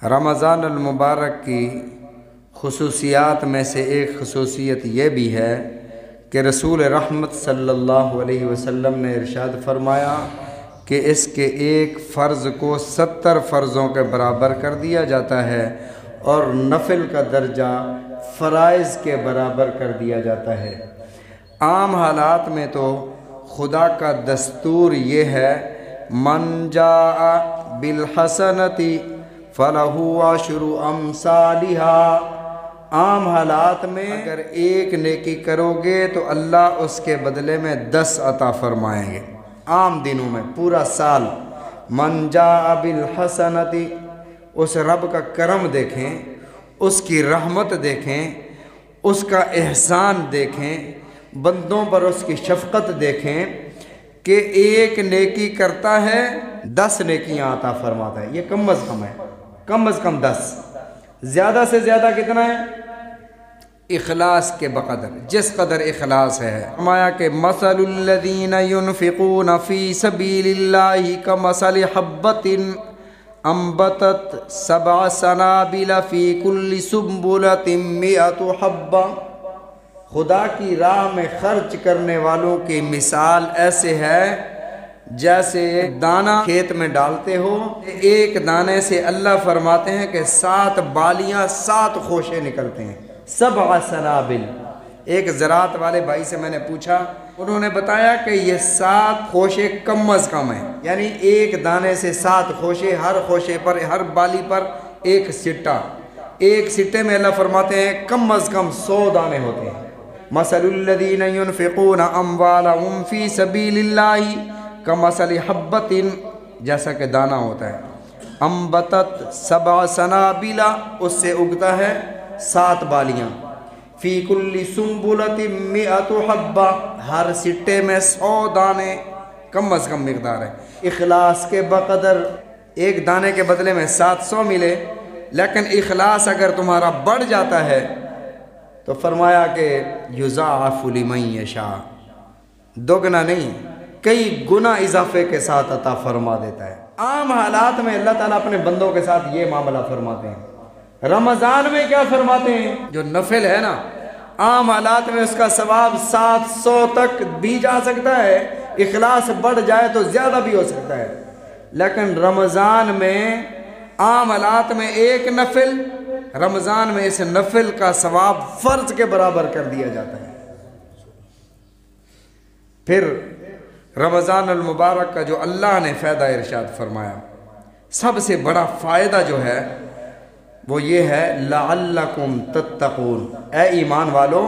رمضان المبارک کی خصوصیات میں سے ایک خصوصیت یہ بھی ہے کہ رسول رحمت صلی اللہ علیہ وسلم نے ارشاد فرمایا کہ اس کے ایک فرض کو 70 فرضوں کے برابر کر دیا جاتا ہے اور نفل کا درجہ فرائض کے برابر کر دیا جاتا ہے۔ عام حالات میں تو خدا کا دستور یہ ہے من جاء بالحسنتی فلہ عشر امثالها۔ عام حالات میں اگر ایک نیکی کرو گے تو اللہ اس کے بدلے میں 10 عطا فرمائیں گے۔ عام دنوں میں پورا سال من جاء بالحسنتی، اس رب کا کرم دیکھیں، اس کی رحمت دیکھیں، اس کا احسان دیکھیں، بندوں پر اس کی شفقت دیکھیں کہ ایک نیکی کرتا ہے 10 نیکیاں عطا فرماتا ہے۔ یہ کم از کم ہے، کم از کم 10، زیادہ سے زیادہ کتنا ہے؟ اخلاص کے بقدر، جس قدر اخلاص ہے۔ فرمایا کہ مثل الذین ينفقون فی سبیل اللہ کمثل حبۃ انبتت 7 سنابل فی کل سنبلۃ 100 حبہ۔ خدا کی راہ میں خرچ کرنے والوں کی مثال ایسے ہے جیسے دانہ کھیت میں ڈالتے ہو، ایک دانے سے اللہ فرماتے ہیں کہ 7 بالیاں 7 خوشے نکلتے ہیں۔ 7 سنابل۔ ایک زراعت والے بھائی سے میں نے پوچھا، انہوں نے بتایا کہ یہ 7 خوشے کم از کم ہیں، یعنی ایک دانے سے 7 خوشے، ہر خوشے پر، ہر بالی پر ایک سٹہ، ایک سٹے میں اللہ فرماتے ہیں کم از کم 100 دانے ہوتے ہیں۔ مثل الذین ينفقون اموالهم فی سبیل اللہ کمثل حبۃ، جیسا کہ دانہ ہوتا ہے، انبتت 7 سنابل، اس سے اگتا ہے 7 بالیاں، فی کل سنبلۃ 100 حبہ، ہر سٹے میں 100 دانے، کم از کم مقدار ہے۔ اخلاص کے بقدر ایک دانے کے بدلے میں 700 ملے، لیکن اخلاص اگر تمہارا بڑھ جاتا ہے تو فرمایا کہ یضاعف لمن یشاء، دوگنا نہیں کئی گنا اضافے کے ساتھ عطا فرما دیتا ہے۔ عام حالات میں اللہ تعالیٰ اپنے بندوں کے ساتھ یہ معاملہ فرماتے ہیں۔ رمضان میں کیا فرماتے ہیں؟ جو نفل ہے نا، عام حالات میں اس کا ثواب 700 تک بھی جا سکتا ہے، اخلاص بڑھ جائے تو زیادہ بھی ہو سکتا ہے، لیکن رمضان میں عام حالات میں ایک نفل، رمضان میں اس نفل کا ثواب فرض کے برابر کر دیا جاتا ہے۔ پھر رمضان المبارک کا جو اللہ نے فائدہ ارشاد فرمایا، سب سے بڑا فائدہ جو ہے وہ یہ ہے لعلکم تتقون۔ اے ایمان والو،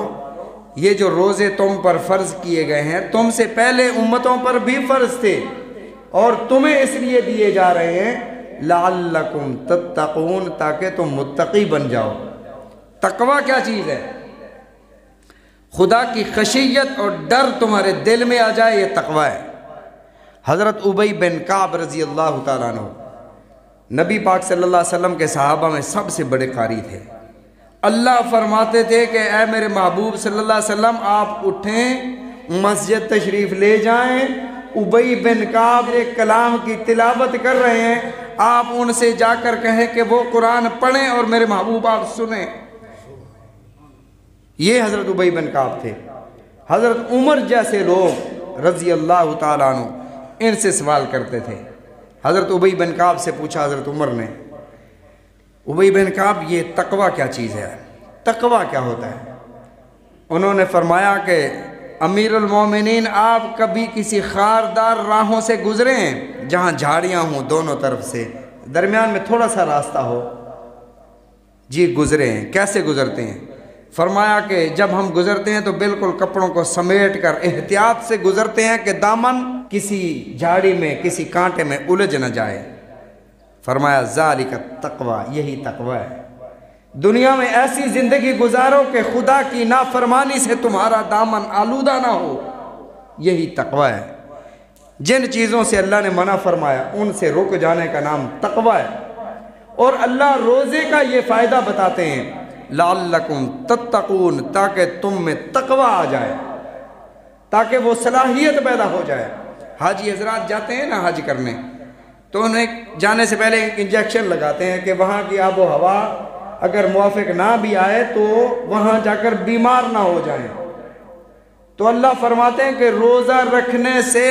یہ جو روزے تم پر فرض کیے گئے ہیں تم سے پہلے امتوں پر بھی فرض تھے، اور تمہیں اس لیے دیے جا رہے ہیں لعلکم تتقون، تاکہ تم متقی بن جاؤ۔ تقوی کیا چیز ہے؟ خدا کی خشیت اور ڈر تمہارے دل میں آ جائے، یہ تقوی ہے۔ حضرت ابی بن کعب رضی اللہ تعالیٰ عنہ نبی پاک صلی اللہ علیہ وسلم کے صحابہ میں سب سے بڑے قاری تھے۔ اللہ فرماتے تھے کہ اے میرے محبوب صلی اللہ علیہ وسلم، آپ اٹھیں، مسجد تشریف لے جائیں، ابی بن کعب ایک کلام کی تلاوت کر رہے ہیں، آپ ان سے جا کر کہیں کہ وہ قرآن پڑھیں اور میرے محبوب آپ سنیں۔ یہ حضرت ابی بن کعب تھے۔ حضرت عمر جیسے لوگ رضی اللہ تعالیٰ عنہ ان سے سوال کرتے تھے۔ حضرت ابی بن کعب سے پوچھا حضرت عمر نے، ابی بن کعب یہ تقوی کیا چیز ہے؟ تقوی کیا ہوتا ہے؟ انہوں نے فرمایا کہ امیر المومنین، آپ کبھی کسی خاردار راہوں سے گزرے ہیں جہاں جھاڑیاں ہوں دونوں طرف سے، درمیان میں تھوڑا سا راستہ ہو؟ جی گزرے ہیں۔ کیسے گزرتے ہیں؟ فرمایا کہ جب ہم گزرتے ہیں تو بالکل کپڑوں کو سمیٹ کر احتیاط سے گزرتے ہیں کہ دامن کسی جھاڑی میں، کسی کانٹے میں الجھ نہ جائے۔ فرمایا ذالک التقوی، یہی تقوی ہے۔ دنیا میں ایسی زندگی گزارو کہ خدا کی نافرمانی سے تمہارا دامن آلودہ نہ ہو، یہی تقوی ہے۔ جن چیزوں سے اللہ نے منع فرمایا ان سے رک جانے کا نام تقوی ہے۔ اور اللہ روزے کا یہ فائدہ بتاتے ہیں لعلکم تتقون، تاکہ تم میں تقوی آ جائے، تاکہ وہ صلاحیت پیدا ہو جائے۔ حاجی حضرات جاتے ہیں نا حج کرنے، تو انہیں جانے سے پہلے انجیکشن لگاتے ہیں کہ وہاں کی آب و ہوا اگر موافق نہ بھی آئے تو وہاں جا کر بیمار نہ ہو جائیں۔ تو اللہ فرماتے ہیں کہ روزہ رکھنے سے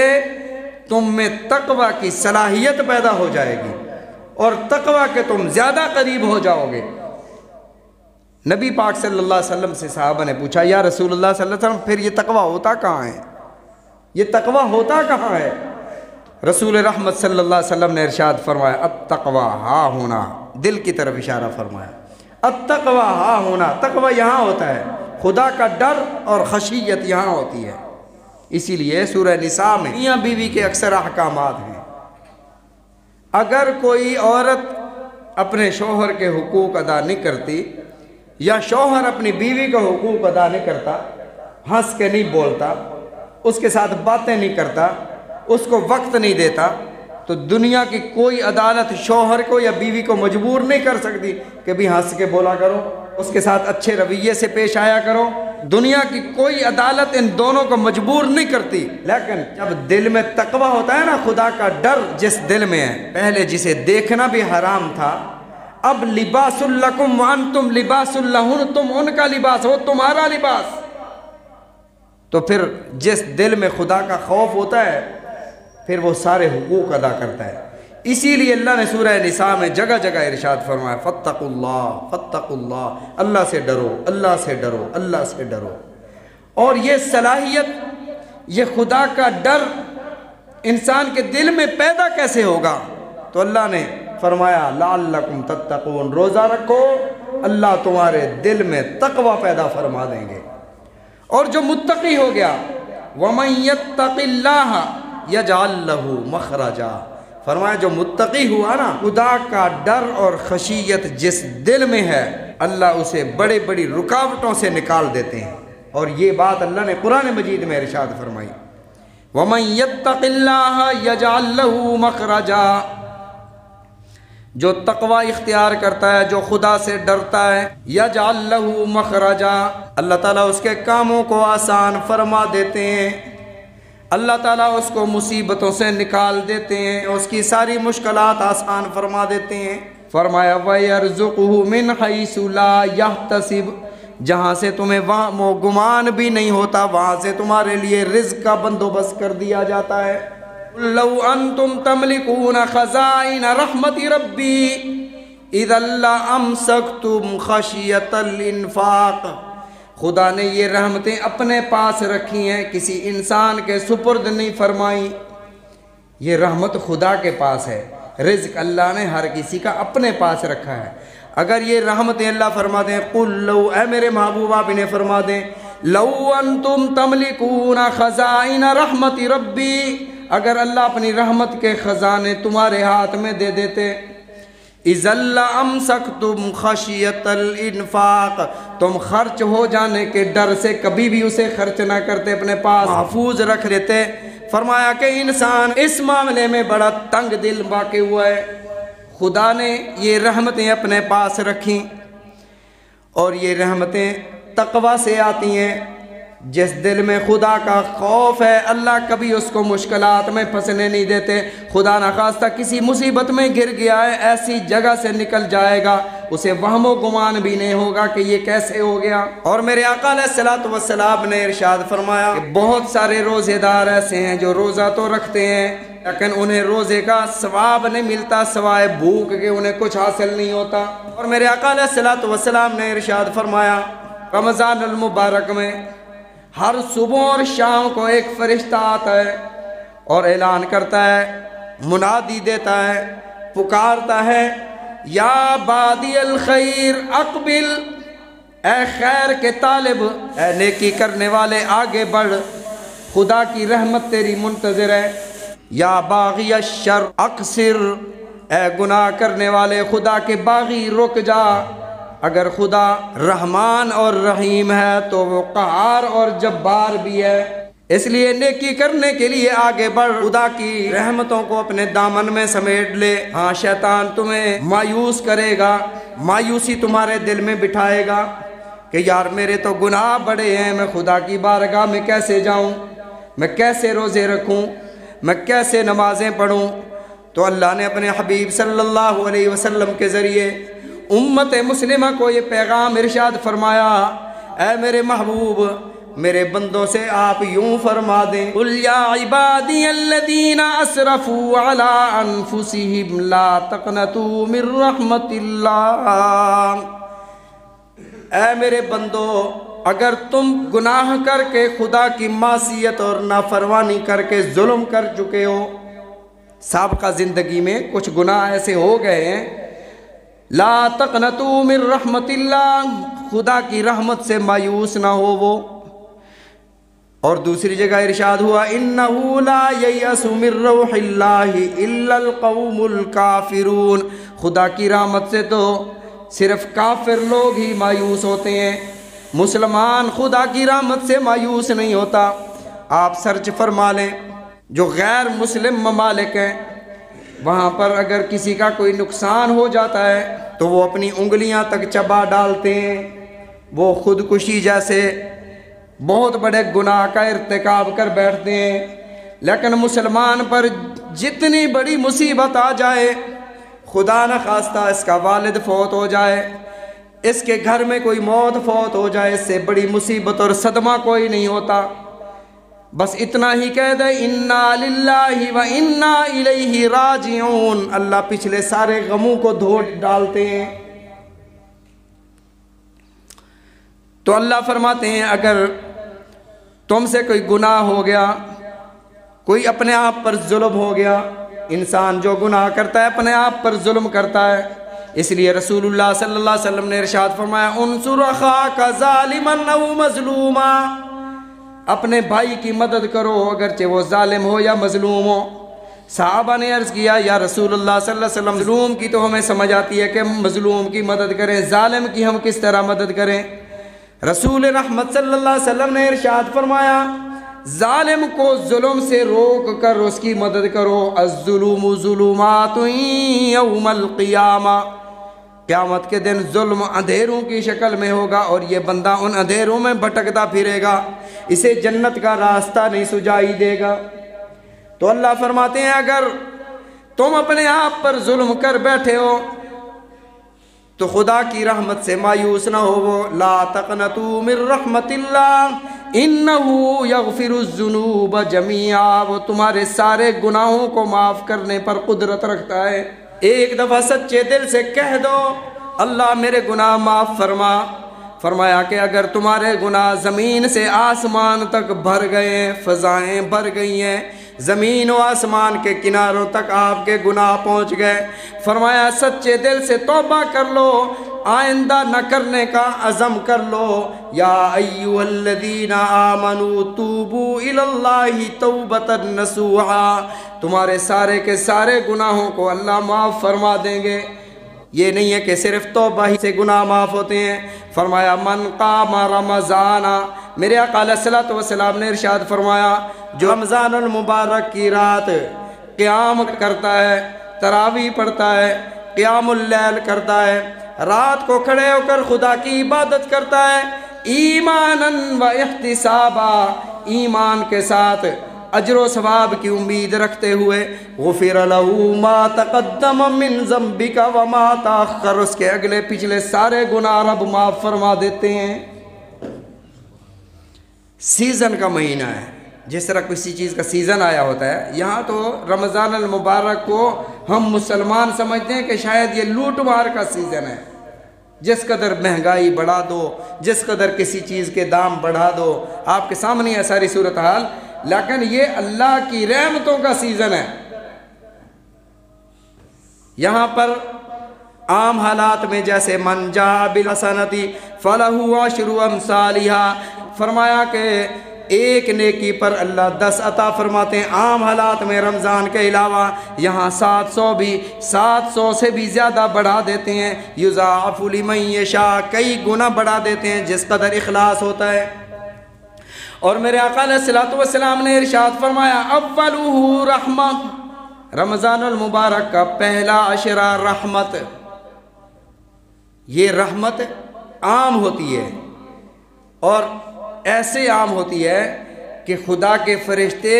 تم میں تقوی کی صلاحیت پیدا ہو جائے گی اور تقوی کے تم زیادہ قریب ہو جاؤ گے۔ نبی پاک صلی اللہ علیہ وسلم سے صحابہ نے پوچھا یا رسول اللہ صلی اللہ علیہ وسلم پھر یہ تقوی ہوتا کہاں ہے؟ یہ تقوی ہوتا کہاں ہے؟ رسول رحمت صلی اللہ علیہ وسلم نے ارشاد فرمایا التقوی ہا ہونا، دل کی طرف اشارہ فرمایا، التقوی ہا ہونا، تقوی یہاں ہوتا ہے، خدا کا ڈر اور خشیت یہاں ہوتی ہے۔ اسی لیے سورہ نساء میں میاں بیوی کے اکثر احکامات ہیں۔ اگر کوئی عورت اپنے شوہر کے حقوق ادا نہیں کرتی یا شوہر اپنی بیوی کا حقوق ادا نہیں کرتا، ہنس کے نہیں بولتا، اس کے ساتھ باتیں نہیں کرتا، اس کو وقت نہیں دیتا، تو دنیا کی کوئی عدالت شوہر کو یا بیوی کو مجبور نہیں کر سکتی کہ بھی ہنس کے بولا کرو، اس کے ساتھ اچھے رویے سے پیش آیا کرو۔ دنیا کی کوئی عدالت ان دونوں کو مجبور نہیں کرتی، لیکن جب دل میں تقوی ہوتا ہے نا، خدا کا ڈر جس دل میں ہے، پہلے جسے دیکھنا بھی حرام تھا، اب لباس لکم وانتم لباس لہن، تم ان کا لباس ہو، تمہارا لباس۔ تو پھر جس دل میں خدا کا خوف ہوتا ہے پھر وہ سارے حقوق ادا کرتا ہے۔ اسی لیے اللہ نے سورہ نساء میں جگہ جگہ ارشاد فرمایا فاتقوا اللہ فاتقوا اللہ، اللہ سے ڈرو، اللہ سے ڈرو، اللہ سے ڈرو۔ اور یہ صلاحیت، یہ خدا کا ڈر انسان کے دل میں پیدا کیسے ہوگا؟ تو اللہ نے فرمایا لعلکم تتقون، روزہ رکھو، اللہ تمہارے دل میں تقوی پیدا فرما دیں گے۔ اور جو متقی ہو گیا وَمَن يَتَّقِ اللَّهَ يَجْعَلْ لَهُ مَخْرَجًا، فرمایا جو متقی ہوا نا، خدا کا ڈر اور خشیت جس دل میں ہے، اللہ اسے بڑی بڑی رکاوٹوں سے نکال دیتے ہیں۔ اور یہ بات اللہ نے قرآن مجید میں ارشاد فرمائی وَمَن يَتَّقِ اللَّهَ يَجْعَلْ لَهُ مَخْرَجًا، جو تقوی اختیار کرتا ہے، جو خدا سے ڈرتا ہے، یجعل لہ مخرجا، اللہ تعالیٰ اس کے کاموں کو آسان فرما دیتے ہیں، اللہ تعالیٰ اس کو مصیبتوں سے نکال دیتے ہیں، اس کی ساری مشکلات آسان فرما دیتے ہیں۔ فرمایا وَيَرْزُقُهُ مِنْ حَيْثُ لَا يَحْتَسِبُ، جہاں سے تمہیں وہم و گمان بھی نہیں ہوتا، وہاں سے تمہارے لیے رزق کا بندوبست کر دیا جاتا ہے۔ لو انتم تملکون خزائن رحمت ربی اذا لامسکتم خشیت الانفاق، خدا نے یہ رحمتیں اپنے پاس رکھی ہیں، کسی انسان کے سپرد نہیں فرمائی۔ یہ رحمت خدا کے پاس ہے، رزق اللہ نے ہر کسی کا اپنے پاس رکھا ہے۔ اگر یہ رحمتیں اللہ فرما دیں، قل لو، اے میرے محبوب آپ انہیں فرما دیں، لو انتم تملکون خزائن رحمت ربی، اگر اللہ اپنی رحمت کے خزانے تمہارے ہاتھ میں دے دیتے، اذا لامسکتم خشیت الانفاق، تم خرچ ہو جانے کے ڈر سے کبھی بھی اسے خرچ نہ کرتے، اپنے پاس محفوظ رکھ لیتے۔ فرمایا کہ انسان اس معاملے میں بڑا تنگ دل واقع ہوا ہے، خدا نے یہ رحمتیں اپنے پاس رکھیں، اور یہ رحمتیں تقوی سے آتی ہیں۔ جس دل میں خدا کا خوف ہے، اللہ کبھی اس کو مشکلات میں پھنسنے نہیں دیتے۔ خدا نخواستہ کسی مصیبت میں گر گیا ہے، ایسی جگہ سے نکل جائے گا، اسے وہم و گمان بھی نہیں ہوگا کہ یہ کیسے ہو گیا۔ اور میرے آقا علیہ الصلوۃ والسلام نے ارشاد فرمایا کہ بہت سارے روزے دار ایسے ہیں جو روزہ تو رکھتے ہیں لیکن انہیں روزے کا ثواب نہیں ملتا، سوائے بھوک کے انہیں کچھ حاصل نہیں ہوتا۔ اور میرے آقا علیہ الصلوۃ والسلام نے ارشاد فرمایا رمضان المبارک میں ہر صبح اور شام کو ایک فرشتہ آتا ہے اور اعلان کرتا ہے، منادی دیتا ہے، پکارتا ہے، یا بادی الخیر اقبل، اے خیر کے طالب، اے نیکی کرنے والے آگے بڑھ، خدا کی رحمت تیری منتظر ہے۔ یا باغی الشر اقصر، اے گناہ کرنے والے خدا کے باغی رک جا۔ اگر خدا رحمان اور رحیم ہے تو وہ قہار اور جبار بھی ہے، اس لیے نیکی کرنے کے لیے آگے بڑھ، خدا کی رحمتوں کو اپنے دامن میں سمیٹ لے۔ ہاں شیطان تمہیں مایوس کرے گا، مایوسی تمہارے دل میں بٹھائے گا کہ یار میرے تو گناہ بڑے ہیں، میں خدا کی بارگاہ میں کیسے جاؤں، میں کیسے روزے رکھوں، میں کیسے نمازیں پڑھوں۔ تو اللہ نے اپنے حبیب صلی اللہ علیہ وسلم کے ذریعے امت مسلمہ کو یہ پیغام ارشاد فرمایا، اے میرے محبوب، میرے بندوں سے آپ یوں فرما دیں، قُلْ يَا عِبَادِيَ الَّذِينَ أَسْرَفُوا عَلَىٰ أَنفُسِهِمْ لَا تَقْنَطُوا مِن رَحْمَةِ اللَّهِ۔ اے میرے بندو، اگر تم گناہ کر کے خدا کی معصیت اور نافرمانی کر کے ظلم کر چکے ہو، سابقہ زندگی میں کچھ گناہ ایسے ہو گئے ہیں، لا تقنطوا من رحمت اللہ، خدا کی رحمت سے مایوس نہ ہو وہ۔ اور دوسری جگہ ارشاد ہوا، انہ لا ییأس من روح اللہ الا القوم الکافرون، خدا کی رحمت سے تو صرف کافر لوگ ہی مایوس ہوتے ہیں، مسلمان خدا کی رحمت سے مایوس نہیں ہوتا۔ آپ سرچ فرما لیں، جو غیر مسلم ممالک ہیں وہاں پر اگر کسی کا کوئی نقصان ہو جاتا ہے تو وہ اپنی انگلیاں تک چبا ڈالتے ہیں، وہ خودکشی جیسے بہت بڑے گناہ کا ارتکاب کر بیٹھتے ہیں۔ لیکن مسلمان پر جتنی بڑی مصیبت آ جائے، خدا نہ خواستہ اس کا والد فوت ہو جائے، اس کے گھر میں کوئی موت فوت ہو جائے، اس سے بڑی مصیبت اور صدمہ کوئی نہیں ہوتا۔ بس اتنا ہی کہہ دے، انا للہ و انا الیہ راجعون، اللہ پچھلے سارے غموں کو دھو ڈالتے ہیں۔ تو اللہ فرماتے ہیں اگر تم سے کوئی گناہ ہو گیا، کوئی اپنے آپ پر ظلم ہو گیا، انسان جو گناہ کرتا ہے اپنے آپ پر ظلم کرتا ہے، اس لیے رسول اللہ صلی اللہ علیہ وسلم نے ارشاد فرمایا، انصر اخاک ظالما او مظلوما، اپنے بھائی کی مدد کرو اگرچہ وہ ظالم ہو یا مظلوم ہو۔ صحابہ نے عرض کیا، یا رسول اللہ صلی اللہ علیہ وسلم، مظلوم کی تو ہمیں سمجھ آتی ہے کہ مظلوم کی مدد کریں، ظالم کی ہم کس طرح مدد کریں؟ رسول رحمت صلی اللہ علیہ وسلم نے ارشاد فرمایا، ظالم کو ظلم سے روک کر اس کی مدد کرو، الظلم ظلمات یوم القیامہ، قیامت کے دن ظلم اندھیروں کی شکل میں ہوگا اور یہ بندہ ان اندھیروں میں بھٹکتا پھرے گا، اسے جنت کا راستہ نہیں سجائی دے گا۔ تو اللہ فرماتے ہیں اگر تم اپنے آپ پر ظلم کر بیٹھے ہو تو خدا کی رحمت سے مایوس نہ ہو، وہ لا تقنطوا من رحمت اللہ انہ یغفر الذنوب جمیعا، وہ تمہارے سارے گناہوں کو معاف کرنے پر قدرت رکھتا ہے۔ ایک دفعہ سچے دل سے کہہ دو، اللہ میرے گناہ معاف فرما۔ فرمایا کہ اگر تمہارے گناہ زمین سے آسمان تک بھر گئے ہیں، فضائیں بھر گئی ہیں، زمین و آسمان کے کناروں تک آپ کے گناہ پہنچ گئے، فرمایا سچے دل سے توبہ کر لو، آئندہ نہ کرنے کا عزم کر لو۔ یا ایھا الذین آمنوا توبوا الی اللہ توبۃ نصوحا، تمہارے سارے کے سارے گناہوں کو اللہ معاف فرما دیں گے۔ یہ نہیں ہے کہ صرف توبہ ہی سے گناہ معاف ہوتے ہیں۔ فرمایا من قام رمضان، میرے آقا علیہ الصلوۃ والسلام نے ارشاد فرمایا، جو رمضان المبارک کی رات قیام کرتا ہے، تراویح پڑھتا ہے، قیام اللیل کرتا ہے، رات کو کھڑے ہو کر خدا کی عبادت کرتا ہے، ایمانا و احتسابا، ایمان کے ساتھ اجر و ثواب کی امید رکھتے ہوئے، غفر له ما تقدم من ذنبک وما تاخر، اس کے اگلے پچھلے سارے گناہ رب معاف فرما دیتے ہیں۔ سیزن کا مہینہ ہے، جس طرح کسی چیز کا سیزن آیا ہوتا ہے، یہاں تو رمضان المبارک کو ہم مسلمان سمجھتے ہیں کہ شاید یہ لوٹ مار کا سیزن ہے، جس قدر مہنگائی بڑھا دو، جس قدر کسی چیز کے دام بڑھا دو، آپ کے سامنے ہے ساری صورتحال، لیکن یہ اللہ کی رحمتوں کا سیزن ہے۔ یہاں پر عام حالات میں جیسے من جاء بالحسنۃ فلہ عشر امثالھا، فرمایا کہ ایک نیکی پر اللہ 10 عطا فرماتے ہیں۔ عام حالات میں رمضان کے علاوہ یہاں 700 سے بھی زیادہ بڑھا دیتے ہیں، یضاعف لمن یشاء، کئی گنا بڑھا دیتے ہیں جس قدر اخلاص ہوتا ہے۔ اور میرے آقا علیہ الصلوۃ والسلام نے ارشاد فرمایا، اولہ رحمت، رمضان المبارک کا پہلا عشرہ رحمت، یہ رحمت عام ہوتی ہے اور ایسے عام ہوتی ہے کہ خدا کے فرشتے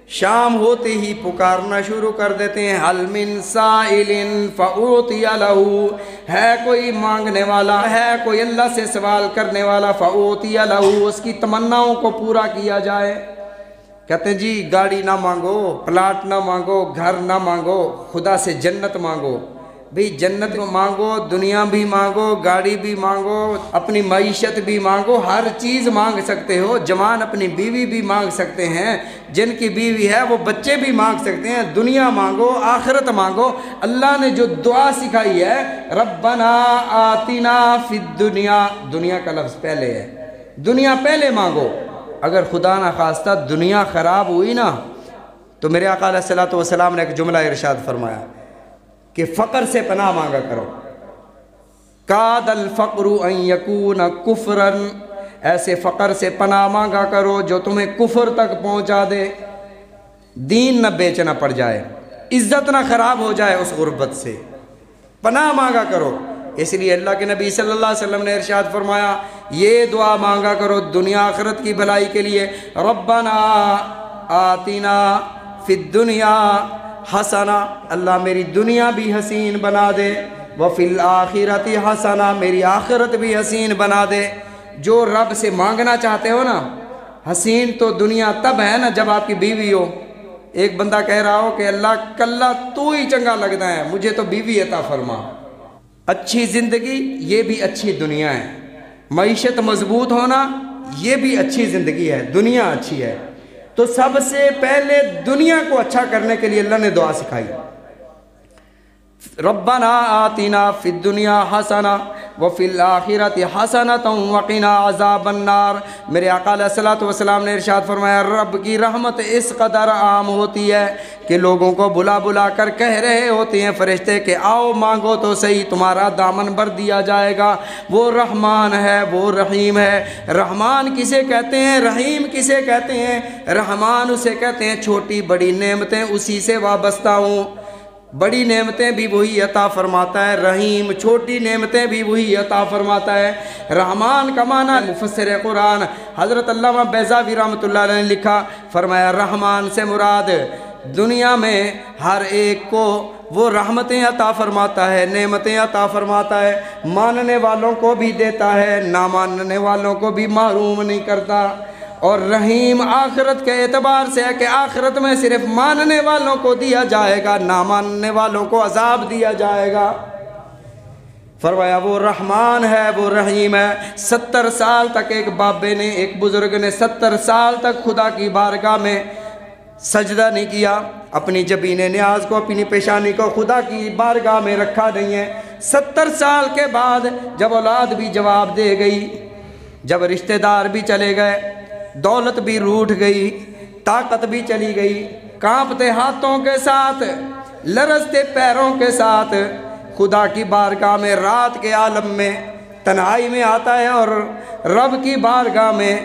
شام ہوتے ہی پکارنا شروع کر دیتے ہیں، حل من سائل فاعطی لہ، ہے کوئی مانگنے والا، ہے کوئی اللہ سے سوال کرنے والا، فاعطی لہ، اس کی تمناؤں کو پورا کیا جائے۔ کہتے ہیں جی گاڑی نہ مانگو، پلاٹ نہ مانگو، گھر نہ مانگو، خدا سے جنت مانگو۔ بھئی جنت مانگو، دنیا بھی مانگو، گاڑی بھی مانگو، اپنی معیشت بھی مانگو، ہر چیز مانگ سکتے ہو۔ جوان اپنی بیوی بھی مانگ سکتے ہیں، جن کی بیوی ہے وہ بچے بھی مانگ سکتے ہیں۔ دنیا مانگو، آخرت مانگو۔ اللہ نے جو دعا سکھائی ہے، ربنا آتنا فی الدنیا، دنیا کا لفظ پہلے ہے، دنیا پہلے مانگو۔ اگر خدا نہ خواستہ دنیا خراب ہوئی نا، تو میرے آقا علیہ الصلوۃ والسلام نے ایک جملہ ارشاد فرمایا کہ فقر سے پناہ مانگا کرو۔ کاد الفقر ان یکون کفرا، ایسے فقر سے پناہ مانگا کرو جو تمہیں کفر تک پہنچا دے، دین نہ بیچنا پڑ جائے، عزت نہ خراب ہو جائے اس غربت سے، پناہ مانگا کرو۔ اس لیے اللہ کے نبی صلی اللہ علیہ وسلم نے ارشاد فرمایا یہ دعا مانگا کرو دنیا آخرت کی بھلائی کے لیے، ربنا آتنا فی الدنیا حسنہ، اللہ میری دنیا بھی حسین بنا دے، وفی الآخرۃ حسنہ، میری آخرت بھی حسین بنا دے۔ جو رب سے مانگنا چاہتے ہو نا، حسین تو دنیا تب ہے نا جب آپ کی بیوی ہو۔ ایک بندہ کہہ رہا ہو کہ اللہ کلہ تو ہی چنگا لگتا ہے، مجھے تو بیوی عطا فرما۔ اچھی زندگی یہ بھی اچھی دنیا ہے، معیشت مضبوط ہونا یہ بھی اچھی زندگی ہے، دنیا اچھی ہے۔ تو سب سے پہلے دنیا کو اچھا کرنے کے لیے اللہ نے دعا سکھائی، ربنا آتنا فی الدنیا حسنہ وفی الآخرۃ حسنۃ وقنا عذاب النار۔ میرے آقا علیہ الصلوۃ والسلام نے ارشاد فرمایا رب کی رحمت اس قدر عام ہوتی ہے کہ لوگوں کو بلا بلا کر کہہ رہے ہوتے ہیں فرشتے کہ آؤ مانگو تو صحیح، تمہارا دامن بھر دیا جائے گا۔ وہ رحمان ہے، وہ رحیم ہے۔ رحمان کسے کہتے ہیں، رحیم کسے کہتے ہیں؟ رحمان اسے کہتے ہیں چھوٹی بڑی نعمتیں اسی سے وابستہ ہوں، بڑی نعمتیں بھی وہی عطا فرماتا ہے، رحیم چھوٹی نعمتیں بھی وہی عطا فرماتا ہے۔ رحمان کا معنی مفسر قرآن حضرت علامہ بیضاوی رحمۃ اللہ علیہ نے لکھا، فرمایا رحمان سے مراد دنیا میں ہر ایک کو وہ رحمتیں عطا فرماتا ہے، نعمتیں عطا فرماتا ہے، ماننے والوں کو بھی دیتا ہے، نہ ماننے والوں کو بھی محروم نہیں کرتا۔ اور رحیم آخرت کے اعتبار سے ہے کہ آخرت میں صرف ماننے والوں کو دیا جائے گا، نہ ماننے والوں کو عذاب دیا جائے گا۔ فرمایا وہ رحمان ہے، وہ رحیم ہے۔ 70 سال تک ایک بابے نے، ایک بزرگ نے 70 سال تک خدا کی بارگاہ میں سجدہ نہیں کیا، اپنی جبین نیاز کو، اپنی پیشانی کو خدا کی بارگاہ میں رکھا نہیں ہے۔ 70 سال کے بعد جب اولاد بھی جواب دے گئی، جب رشتہ دار بھی چلے گئے، دولت بھی روٹھ گئی، طاقت بھی چلی گئی، کانپتے ہاتھوں کے ساتھ، لرزتے پیروں کے ساتھ خدا کی بارگاہ میں رات کے عالم میں تنہائی میں آتا ہے اور رب کی بارگاہ میں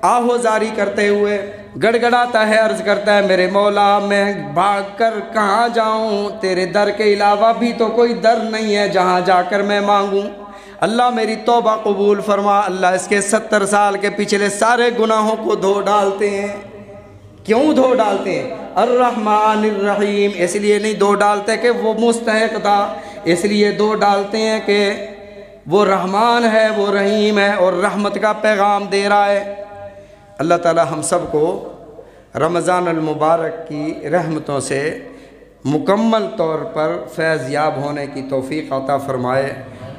آہوزاری کرتے ہوئے گڑ گڑاتا ہے، عرض کرتا ہے میرے مولا میں بھاگ کر کہاں جاؤں، تیرے در کے علاوہ بھی تو کوئی در نہیں ہے جہاں جا کر میں مانگوں، اللہ میری توبہ قبول فرما۔ اللہ اس کے 70 سال کے پچھلے سارے گناہوں کو دھو ڈالتے ہیں۔ کیوں دھو ڈالتے ہیں؟ الرحمن الرحیم، اس لیے نہیں دھو ڈالتے کہ وہ مستحق تھا، اس لیے دھو ڈالتے ہیں کہ وہ رحمان ہے، وہ رحیم ہے اور رحمت کا پیغام دے رہا ہے۔ اللہ تعالی ہم سب کو رمضان المبارک کی رحمتوں سے مکمل طور پر فیض یاب ہونے کی توفیق عطا فرمائے۔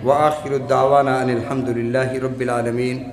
وآخر الدعوانا ان الحمد للہ رب العالمین۔